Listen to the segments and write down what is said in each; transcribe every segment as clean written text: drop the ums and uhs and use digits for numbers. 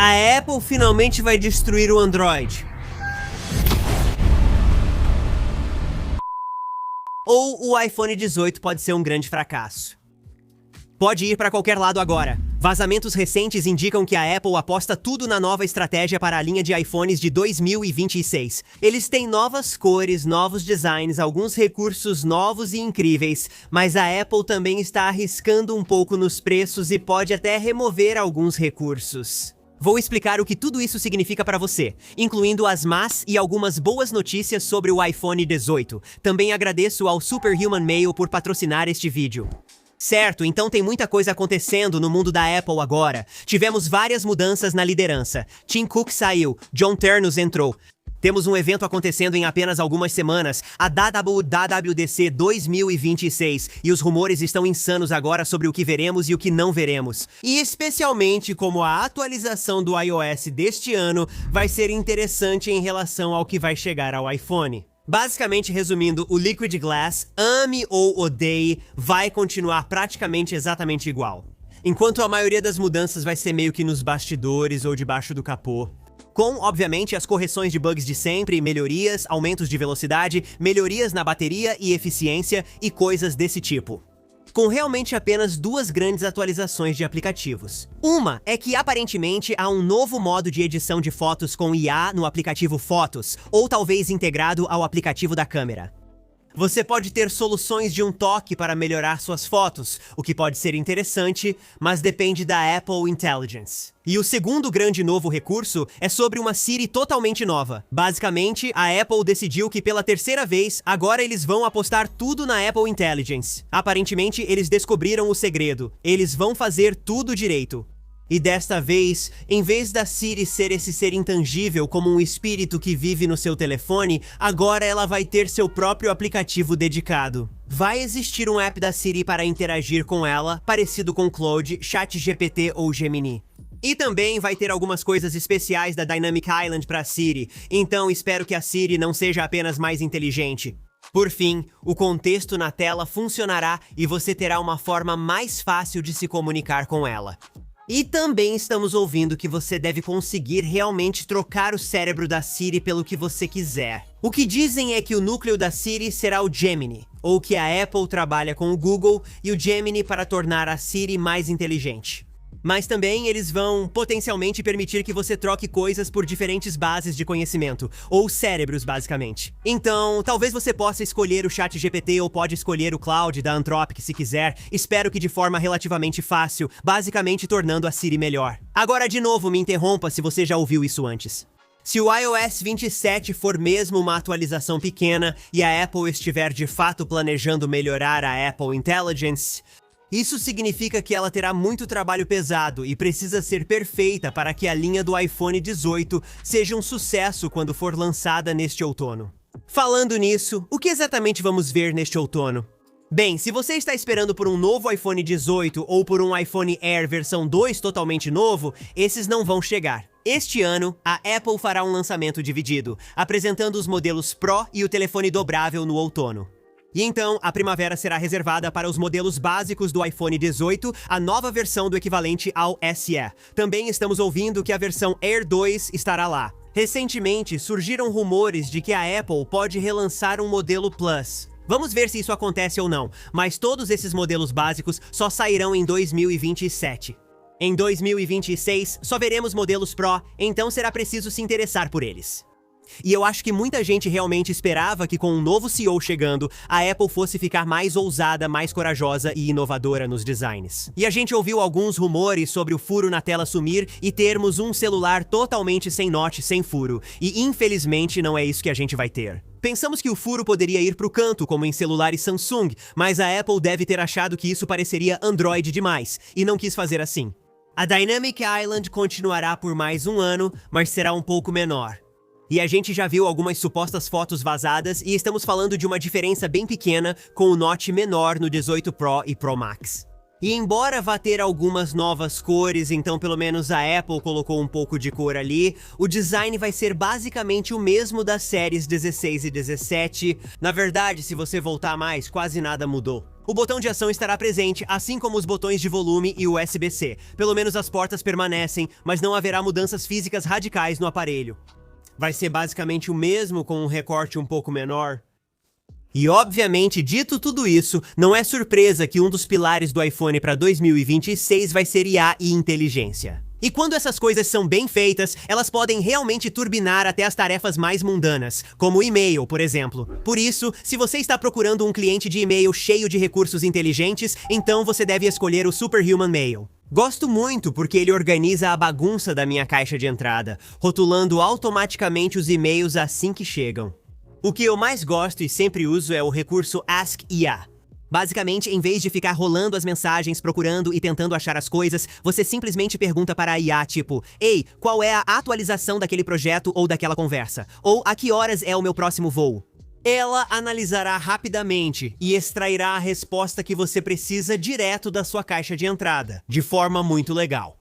A Apple finalmente vai destruir o Android. Ou o iPhone 18 pode ser um grande fracasso. Pode ir para qualquer lado agora. Vazamentos recentes indicam que a Apple aposta tudo na nova estratégia para a linha de iPhones de 2026. Eles têm novas cores, novos designs, alguns recursos novos e incríveis, mas a Apple também está arriscando um pouco nos preços e pode até remover alguns recursos. Vou explicar o que tudo isso significa para você, incluindo as más e algumas boas notícias sobre o iPhone 18. Também agradeço ao Superhuman Mail por patrocinar este vídeo. Certo, então tem muita coisa acontecendo no mundo da Apple agora. Tivemos várias mudanças na liderança. Tim Cook saiu, John Ternus entrou. Temos um evento acontecendo em apenas algumas semanas, a WWDC 2026, e os rumores estão insanos agora sobre o que veremos e o que não veremos. E especialmente como a atualização do iOS deste ano vai ser interessante em relação ao que vai chegar ao iPhone. Basicamente, resumindo, o Liquid Glass, ame ou odeie, vai continuar praticamente exatamente igual. Enquanto a maioria das mudanças vai ser meio que nos bastidores ou debaixo do capô. Com, obviamente, as correções de bugs de sempre, melhorias, aumentos de velocidade, melhorias na bateria e eficiência e coisas desse tipo. Com realmente apenas duas grandes atualizações de aplicativos. Uma é que aparentemente há um novo modo de edição de fotos com IA no aplicativo Fotos, ou talvez integrado ao aplicativo da câmera. Você pode ter soluções de um toque para melhorar suas fotos, o que pode ser interessante, mas depende da Apple Intelligence. E o segundo grande novo recurso é sobre uma Siri totalmente nova. Basicamente, a Apple decidiu que pela terceira vez, agora eles vão apostar tudo na Apple Intelligence. Aparentemente, eles descobriram o segredo. Eles vão fazer tudo direito. E desta vez, em vez da Siri ser esse ser intangível como um espírito que vive no seu telefone, agora ela vai ter seu próprio aplicativo dedicado. Vai existir um app da Siri para interagir com ela, parecido com Claude, ChatGPT ou Gemini. E também vai ter algumas coisas especiais da Dynamic Island para a Siri, então espero que a Siri não seja apenas mais inteligente. Por fim, o contexto na tela funcionará e você terá uma forma mais fácil de se comunicar com ela. E também estamos ouvindo que você deve conseguir realmente trocar o cérebro da Siri pelo que você quiser. O que dizem é que o núcleo da Siri será o Gemini, ou que a Apple trabalha com o Google e o Gemini para tornar a Siri mais inteligente. Mas também eles vão potencialmente permitir que você troque coisas por diferentes bases de conhecimento, ou cérebros basicamente. Então, talvez você possa escolher o ChatGPT ou pode escolher o Claude da Anthropic se quiser, espero que de forma relativamente fácil, basicamente tornando a Siri melhor. Agora de novo, me interrompa se você já ouviu isso antes. Se o iOS 27 for mesmo uma atualização pequena e a Apple estiver de fato planejando melhorar a Apple Intelligence, isso significa que ela terá muito trabalho pesado e precisa ser perfeita para que a linha do iPhone 18 seja um sucesso quando for lançada neste outono. Falando nisso, o que exatamente vamos ver neste outono? Bem, se você está esperando por um novo iPhone 18 ou por um iPhone Air versão 2 totalmente novo, esses não vão chegar. Este ano, a Apple fará um lançamento dividido, apresentando os modelos Pro e o telefone dobrável no outono. E então, a primavera será reservada para os modelos básicos do iPhone 18, a nova versão do equivalente ao SE. Também estamos ouvindo que a versão Air 2 estará lá. Recentemente, surgiram rumores de que a Apple pode relançar um modelo Plus. Vamos ver se isso acontece ou não, mas todos esses modelos básicos só sairão em 2027. Em 2026, só veremos modelos Pro, então será preciso se interessar por eles. E eu acho que muita gente realmente esperava que com um novo CEO chegando, a Apple fosse ficar mais ousada, mais corajosa e inovadora nos designs. E a gente ouviu alguns rumores sobre o furo na tela sumir e termos um celular totalmente sem notch, sem furo. E infelizmente não é isso que a gente vai ter. Pensamos que o furo poderia ir para o canto, como em celulares Samsung, mas a Apple deve ter achado que isso pareceria Android demais, e não quis fazer assim. A Dynamic Island continuará por mais um ano, mas será um pouco menor. E a gente já viu algumas supostas fotos vazadas e estamos falando de uma diferença bem pequena com o notch menor no 18 Pro e Pro Max. E embora vá ter algumas novas cores, então pelo menos a Apple colocou um pouco de cor ali, o design vai ser basicamente o mesmo das séries 16 e 17. Na verdade, se você voltar mais, quase nada mudou. O botão de ação estará presente, assim como os botões de volume e USB-C. Pelo menos as portas permanecem, mas não haverá mudanças físicas radicais no aparelho. Vai ser basicamente o mesmo com um recorte um pouco menor. E obviamente, dito tudo isso, não é surpresa que um dos pilares do iPhone para 2026 vai ser IA e inteligência. E quando essas coisas são bem feitas, elas podem realmente turbinar até as tarefas mais mundanas, como o e-mail, por exemplo. Por isso, se você está procurando um cliente de e-mail cheio de recursos inteligentes, então você deve escolher o Superhuman Mail. Gosto muito porque ele organiza a bagunça da minha caixa de entrada, rotulando automaticamente os e-mails assim que chegam. O que eu mais gosto e sempre uso é o recurso Ask IA. Basicamente, em vez de ficar rolando as mensagens, procurando e tentando achar as coisas, você simplesmente pergunta para a IA, tipo, ei, qual é a atualização daquele projeto ou daquela conversa? Ou a que horas é o meu próximo voo? Ela analisará rapidamente e extrairá a resposta que você precisa direto da sua caixa de entrada, de forma muito legal.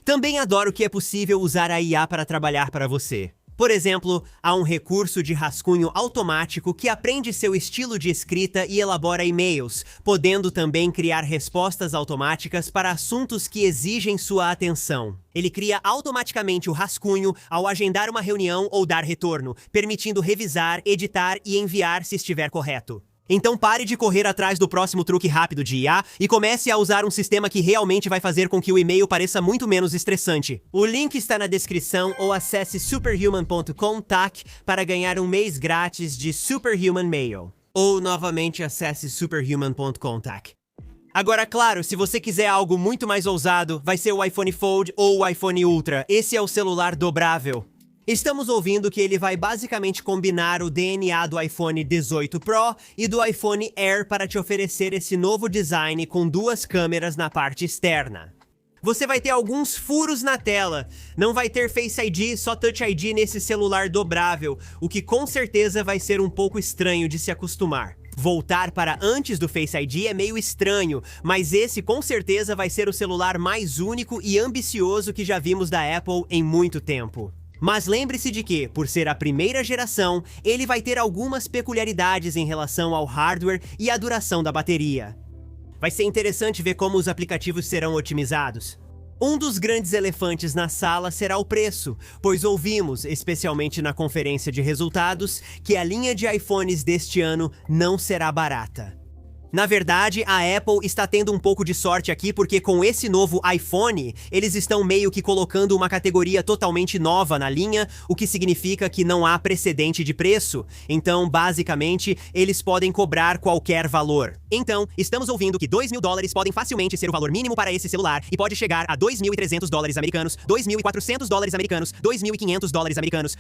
Também adoro que é possível usar a IA para trabalhar para você. Por exemplo, há um recurso de rascunho automático que aprende seu estilo de escrita e elabora e-mails, podendo também criar respostas automáticas para assuntos que exigem sua atenção. Ele cria automaticamente o rascunho ao agendar uma reunião ou dar retorno, permitindo revisar, editar e enviar se estiver correto. Então pare de correr atrás do próximo truque rápido de IA e comece a usar um sistema que realmente vai fazer com que o e-mail pareça muito menos estressante. O link está na descrição ou acesse superhuman.com/tac para ganhar um mês grátis de Superhuman Mail. Ou novamente acesse superhuman.com/tac. Agora, claro, se você quiser algo muito mais ousado, vai ser o iPhone Fold ou o iPhone Ultra. Esse é o celular dobrável. Estamos ouvindo que ele vai basicamente combinar o DNA do iPhone 18 Pro e do iPhone Air para te oferecer esse novo design com duas câmeras na parte externa. Você vai ter alguns furos na tela, não vai ter Face ID, só Touch ID nesse celular dobrável, o que com certeza vai ser um pouco estranho de se acostumar. Voltar para antes do Face ID é meio estranho, mas esse com certeza vai ser o celular mais único e ambicioso que já vimos da Apple em muito tempo. Mas lembre-se de que, por ser a primeira geração, ele vai ter algumas peculiaridades em relação ao hardware e à duração da bateria. Vai ser interessante ver como os aplicativos serão otimizados. Um dos grandes elefantes na sala será o preço, pois ouvimos, especialmente na conferência de resultados, que a linha de iPhones deste ano não será barata. Na verdade, a Apple está tendo um pouco de sorte aqui porque com esse novo iPhone, eles estão meio que colocando uma categoria totalmente nova na linha, o que significa que não há precedente de preço. Então, basicamente, eles podem cobrar qualquer valor. Então, estamos ouvindo que $2.000 podem facilmente ser o valor mínimo para esse celular e pode chegar a $2.300 americanos, $2.400 americanos, $2.500 americanos.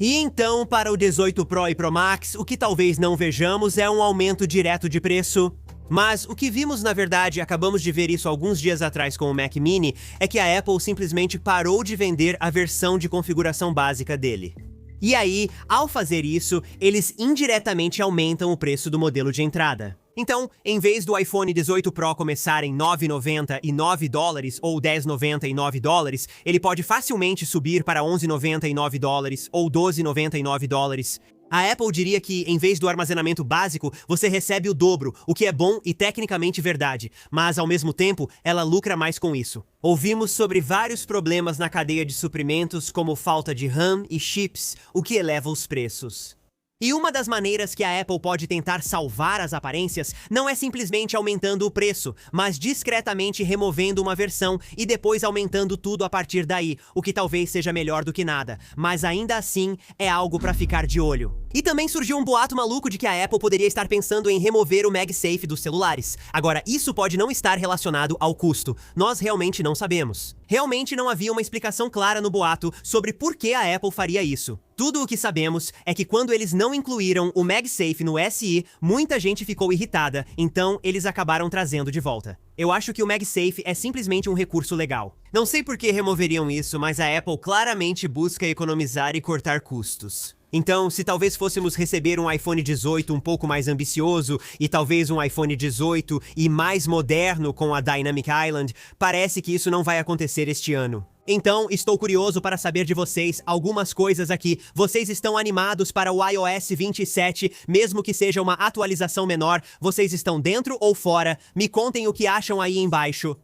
E então, para o 18 Pro e Pro Max, o que talvez não vejamos é um aumento direto de preço. Mas o que vimos na verdade, acabamos de ver isso alguns dias atrás com o Mac Mini, é que a Apple simplesmente parou de vender a versão de configuração básica dele. E aí, ao fazer isso, eles indiretamente aumentam o preço do modelo de entrada. Então, em vez do iPhone 18 Pro começar em $9,99 ou $10,99, ele pode facilmente subir para $11,99 ou $12,99. A Apple diria que, em vez do armazenamento básico, você recebe o dobro, o que é bom e tecnicamente verdade, mas ao mesmo tempo, ela lucra mais com isso. Ouvimos sobre vários problemas na cadeia de suprimentos, como falta de RAM e chips, o que eleva os preços. E uma das maneiras que a Apple pode tentar salvar as aparências não é simplesmente aumentando o preço, mas discretamente removendo uma versão e depois aumentando tudo a partir daí, o que talvez seja melhor do que nada, mas ainda assim é algo pra ficar de olho. E também surgiu um boato maluco de que a Apple poderia estar pensando em remover o MagSafe dos celulares. Agora, isso pode não estar relacionado ao custo, nós realmente não sabemos. Realmente não havia uma explicação clara no boato sobre por que a Apple faria isso. Tudo o que sabemos é que quando eles não incluíram o MagSafe no SE, muita gente ficou irritada, então eles acabaram trazendo de volta. Eu acho que o MagSafe é simplesmente um recurso legal. Não sei por que removeriam isso, mas a Apple claramente busca economizar e cortar custos. Então, se talvez fôssemos receber um iPhone 18 um pouco mais ambicioso e talvez um iPhone 18 e mais moderno com a Dynamic Island, parece que isso não vai acontecer este ano. Então, estou curioso para saber de vocês algumas coisas aqui. Vocês estão animados para o iOS 27, mesmo que seja uma atualização menor? Vocês estão dentro ou fora? Me contem o que acham aí embaixo.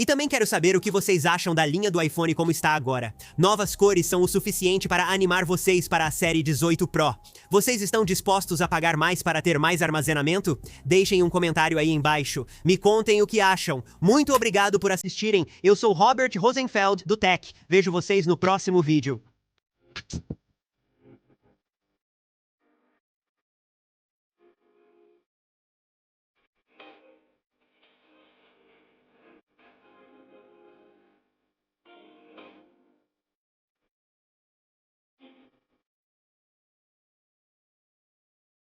E também quero saber o que vocês acham da linha do iPhone como está agora. Novas cores são o suficiente para animar vocês para a série 18 Pro. Vocês estão dispostos a pagar mais para ter mais armazenamento? Deixem um comentário aí embaixo. Me contem o que acham. Muito obrigado por assistirem. Eu sou Robert Rosenfeld, do Tech. Vejo vocês no próximo vídeo.